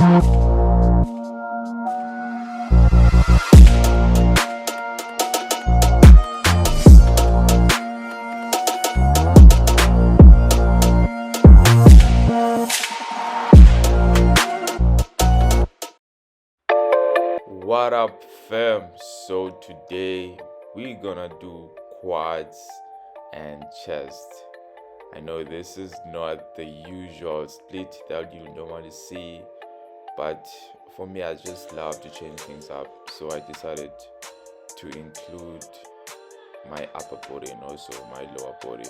What up, fam? So today we're gonna do quads and chest. I know this is not the usual split that you normally see, but for me, I just love to change things up, so I decided to include my upper body and also my lower body.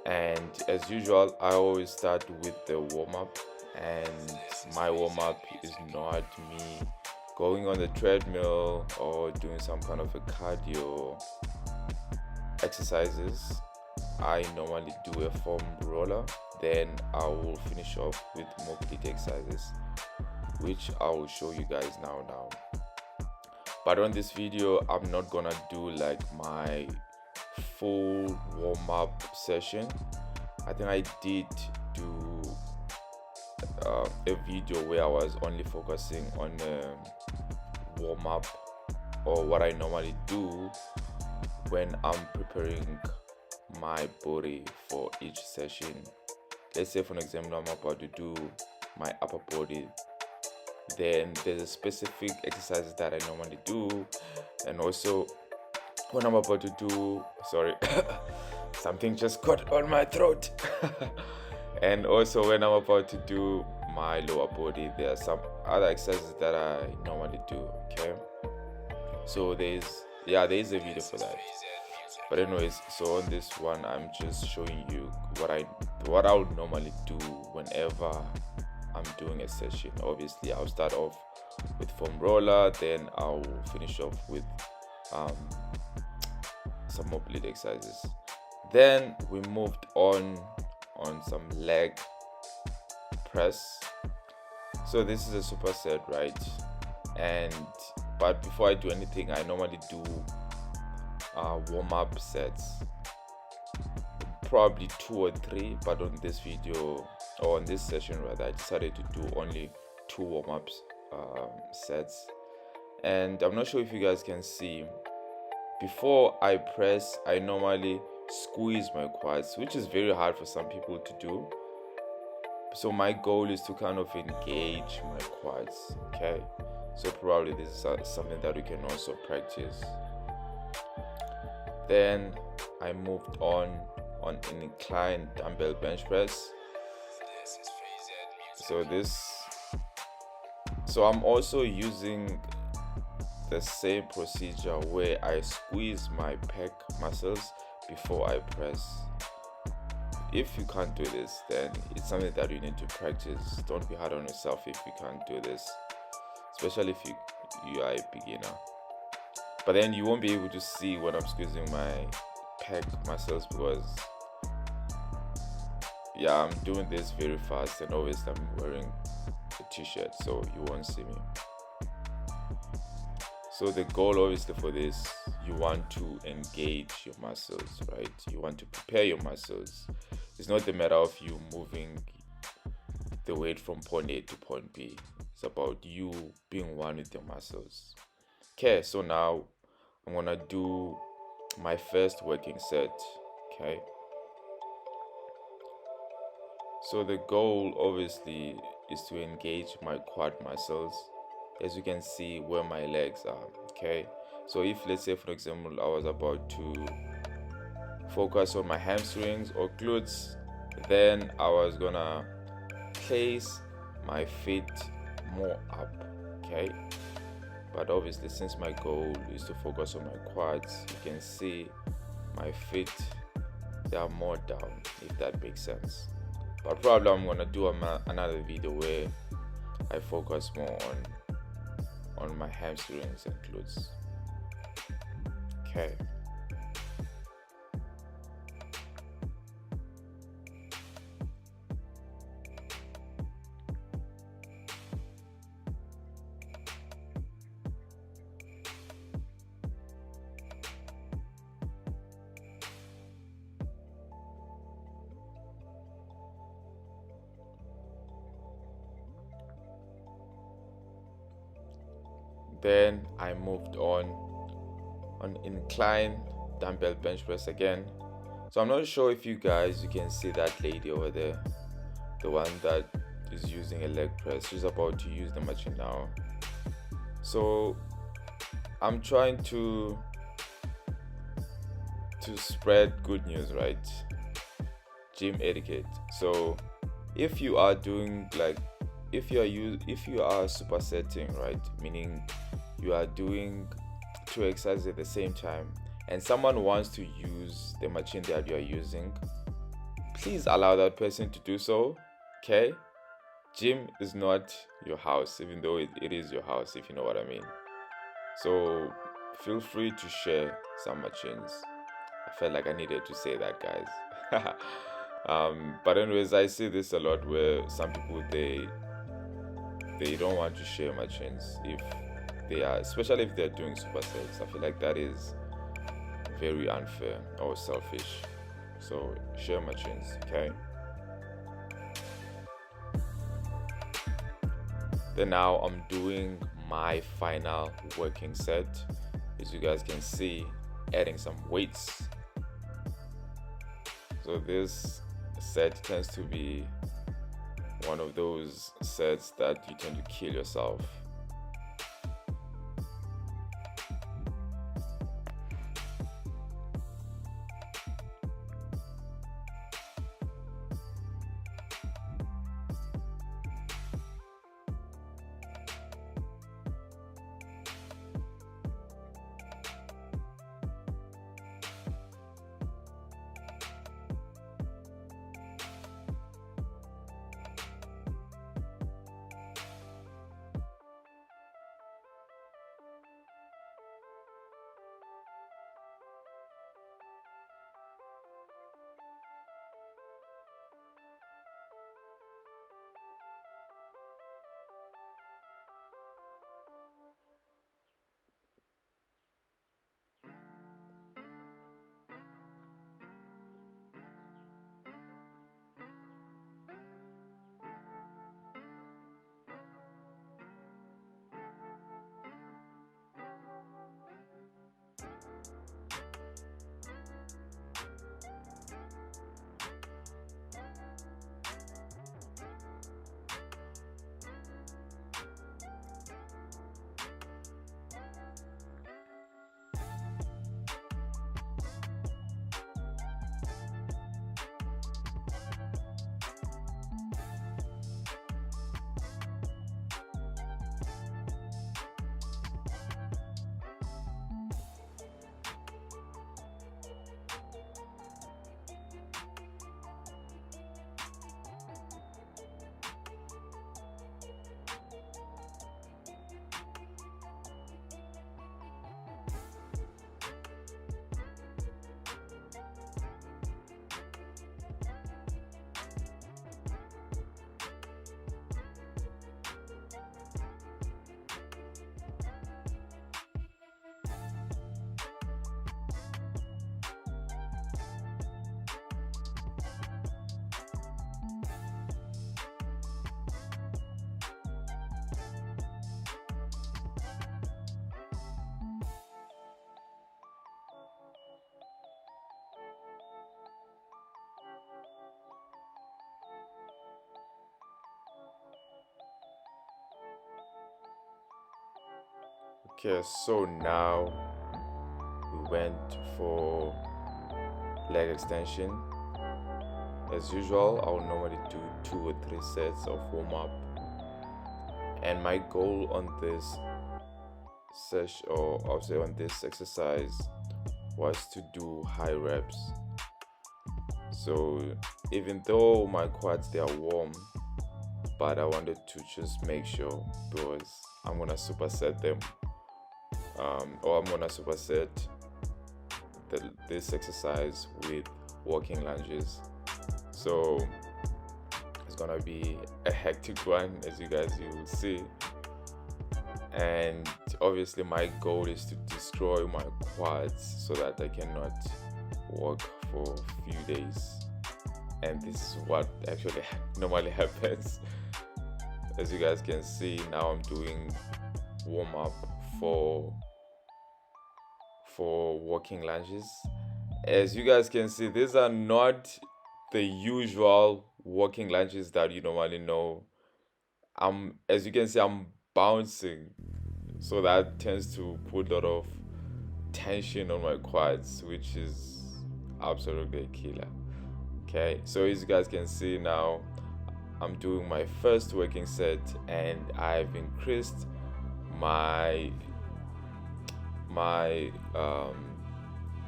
And as usual, I always start with the warm up, and my warm up is not me going on the treadmill or doing some kind of a cardio exercises. I normally do a foam roller, then I will finish off with mobility exercises, which I will show you guys now. But on this video, I'm not gonna do like my full warm-up session. I think I did do a video where I was only focusing on warm-up, or what I normally do when I'm preparing my body for each session. Let's say for an example, I'm about to do my upper body, then there's a specific exercises that I normally do, and also when I'm about to do something just got on my throat and also when I'm about to do my lower body, there are some other exercises that I normally do. Okay, so there's a video for that. But anyways, so on this one I'm just showing you what I would normally do whenever I'm doing a session. Obviously I'll start off with foam roller, then I'll finish off with some mobility exercises. Then we moved on some leg press. So this is a superset, right? But before I do anything, I normally do warm-up sets, probably 2 or 3, but on this video, or on this session rather, I decided to do only 2 warm-ups sets. And I'm not sure if you guys can see, before I press, I normally squeeze my quads, which is very hard for some people to do. So my goal is to kind of engage my quads. Okay, so probably this is something that we can also practice. Then I moved on an incline dumbbell bench press. So I'm also using the same procedure where I squeeze my pec muscles before I press. If you can't do this, then it's something that you need to practice. Don't be hard on yourself if you can't do this, especially if you are a beginner. But then you won't be able to see when I'm squeezing my pec muscles, because I'm doing this very fast, and obviously I'm wearing a t-shirt, so you won't see me. So the goal obviously for this, you want to engage your muscles, right? You want to prepare your muscles. It's not the matter of you moving the weight from point A to point B. It's about you being one with your muscles. Okay, so now I'm gonna do my first working set. Okay, so the goal obviously is to engage my quad muscles, as you can see where my legs are. Okay, so if, let's say for example, I was about to focus on my hamstrings or glutes, then I was gonna place my feet more up. Okay, but obviously since my goal is to focus on my quads, you can see my feet, they are more down, if that makes sense. But probably I'm gonna do another video where I focus more on my hamstrings and glutes. Okay, Then I moved on incline dumbbell bench press again. So I'm not sure if you can see that lady over there, the one that is using a leg press. She's about to use the machine now. So I'm trying to spread good news, right? Gym etiquette. So if you are doing if you are supersetting, right, meaning you are doing two exercises at the same time, and someone wants to use the machine that you are using, please allow that person to do so. Okay? Gym is not your house, even though it is your house, if you know what I mean. So feel free to share some machines. I felt like I needed to say that, guys. But anyways, I see this a lot where some people they don't want to share machines if they are, especially if they're doing supersets. I feel like that is very unfair or selfish. So share machines, okay? Then now I'm doing my final working set. As you guys can see, adding some weights. So this set tends to be one of those sets that you tend to kill yourself. Okay, so now we went for leg extension. As usual, I'll normally do 2 or 3 sets of warm up, and my goal on this session, or I'll say on this exercise, was to do high reps. So even though my quads they are warm, but I wanted to just make sure, because I'm gonna superset them, or I'm gonna superset this exercise with walking lunges. So it's gonna be a hectic one, as you guys will see. And obviously my goal is to destroy my quads so that I cannot walk for a few days. And this is what actually normally happens. As you guys can see, now I'm doing warm up for walking lunges. As you guys can see, these are not the usual walking lunges that you normally know. As you can see, I'm bouncing, so that tends to put a lot of tension on my quads, which is absolutely a killer. Okay, so as you guys can see now, I'm doing my first working set, and I've increased my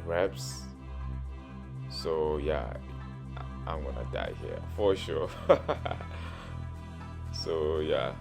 reps. So yeah, I'm gonna die here for sure. So yeah.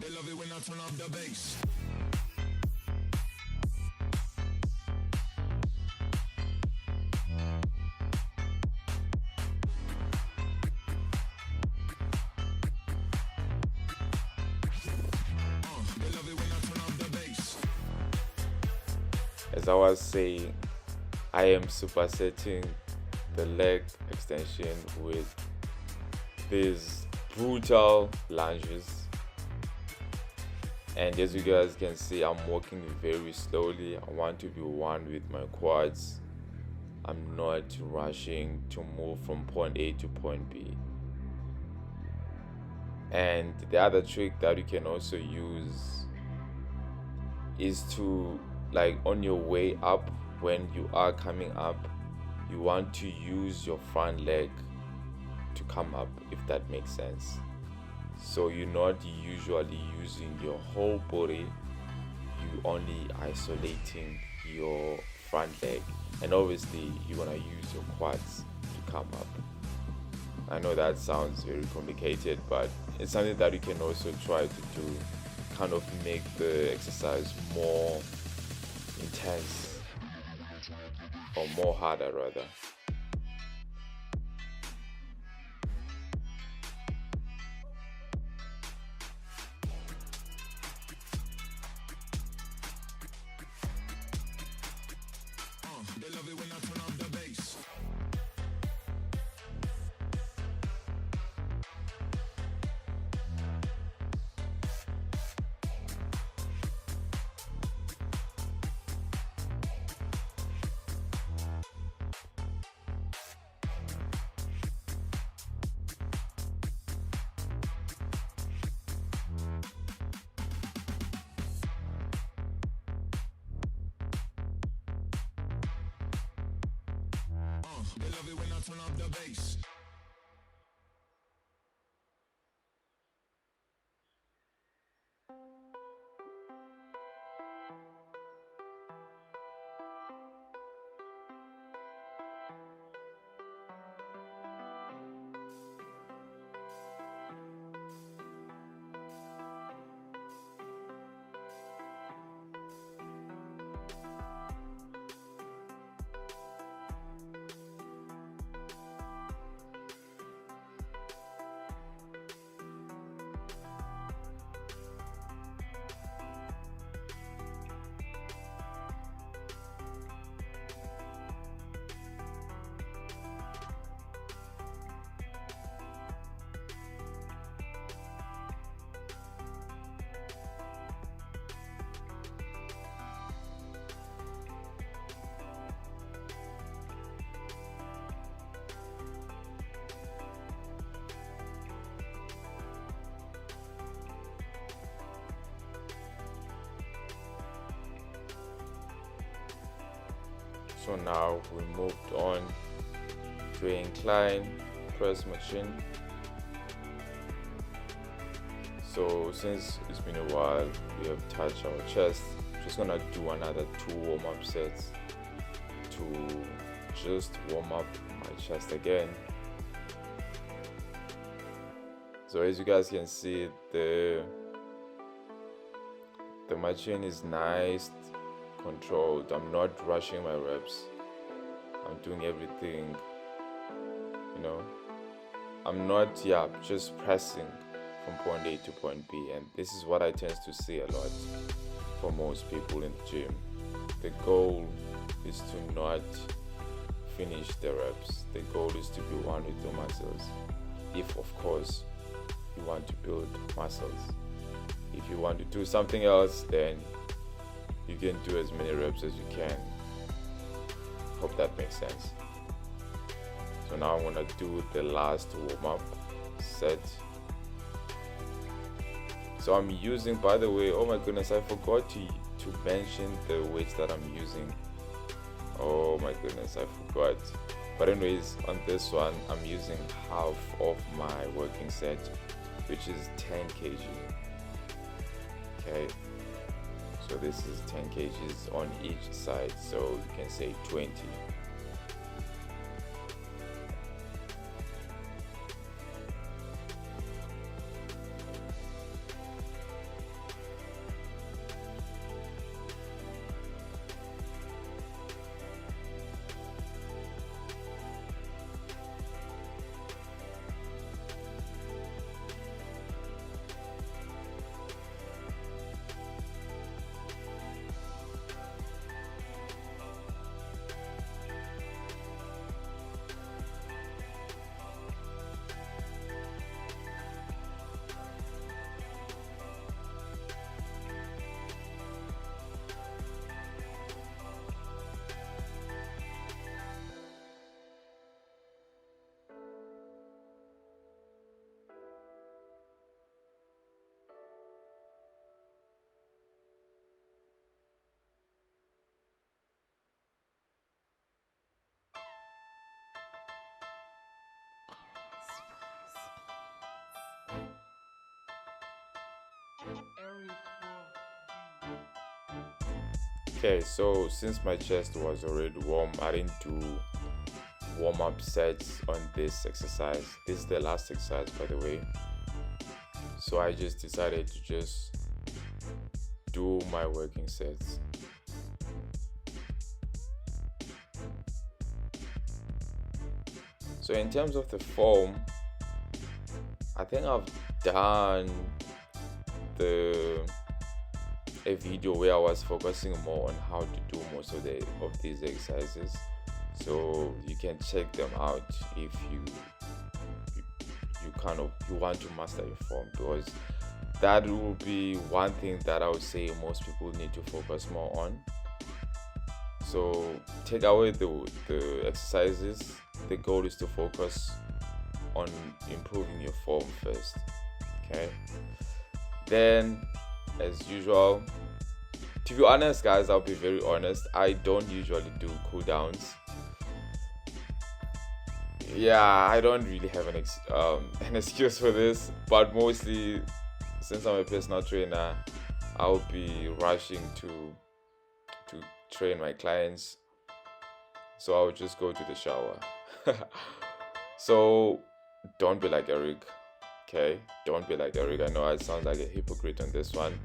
They love it when I turn up the bass. As I was saying, I am supersetting the leg extension with these brutal lunges, and as you guys can see, I'm walking very slowly. I want to be one with my quads. I'm not rushing to move from point A to point B. And the other trick that you can also use is to, like, on your way up, when you are coming up, you want to use your front leg to come up, if that makes sense. So you're not usually using your whole body, you only isolating your front leg, and obviously you're gonna use your quads to come up. I know that sounds very complicated, but it's something that you can also try to do, kind of make the exercise more intense, or more harder rather. They love it when I turn up the bass. They love it when I turn up the bass. So now we moved on to an incline press machine. So since it's been a while, we have touched our chest. Just gonna do another 2 warm-up sets to just warm up my chest again. So as you guys can see, the machine is nice, controlled. I'm not rushing my reps. I'm doing everything, I'm not just pressing from point A to point B, and this is what I tend to see a lot for most people in the gym. The goal is to not finish the reps. The goal is to be one with the muscles. If, of course, you want to build muscles. If you want to do something else, then you can do as many reps as you can. Hope that makes sense. So now I'm gonna do the last warm-up set. So I'm using, by the way, oh my goodness, I forgot to mention the weights that I'm using. Oh my goodness, I forgot. But anyways, on this one, I'm using half of my working set, which is 10 kg. Okay, so this is 10 kgs on each side, so you can say 20. Okay, so since my chest was already warm, I didn't do warm-up sets on this exercise. This is the last exercise, by the way. So I just decided to just do my working sets. So in terms of the form, I think I've done a video where I was focusing more on how to do most of these exercises, so you can check them out if you want to master your form, because that will be one thing that I would say most people need to focus more on. So take away the exercises. The goal is to focus on improving your form first. Okay, then as usual, to be honest guys, I'll be very honest, I don't usually do cool downs. Yeah, I don't really have an excuse for this, but mostly since I'm a personal trainer, I'll be rushing to train my clients, so I'll just go to the shower. So don't be like Eric. Okay, don't be like Eric. I know I sound like a hypocrite on this one,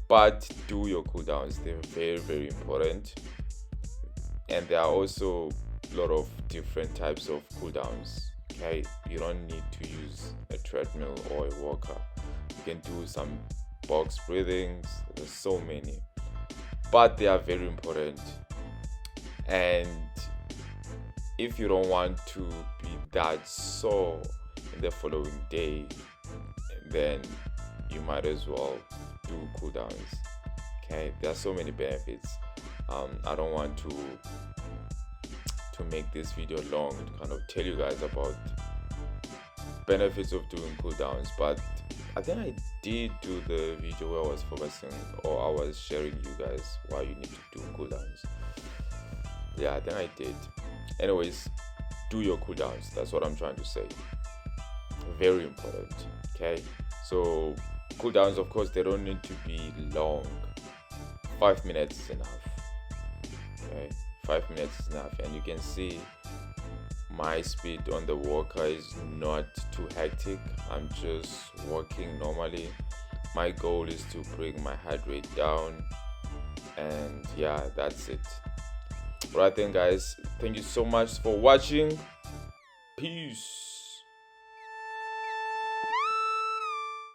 but do your cool downs. They're very, very important. And there are also a lot of different types of cool downs. Okay, you don't need to use a treadmill or a walker. You can do some box breathings. There's so many, but they are very important. And if you don't want to be that sore in the following day, then you might as well do cool downs. Okay, there are so many benefits. I don't want to make this video long to kind of tell you guys about benefits of doing cool downs, but I think I did do the video where I was focusing, or I was sharing you guys why you need to do cool downs. Yeah, I think I did. Anyways, do your cool downs. That's what I'm trying to say. Very important. Okay, so cool downs, of course, they don't need to be long. 5 minutes is enough. Okay, 5 minutes is enough. And you can see my speed on the walker is not too hectic. I'm just walking normally. My goal is to bring my heart rate down, and yeah, that's it. Right then guys, thank you so much for watching. Peace.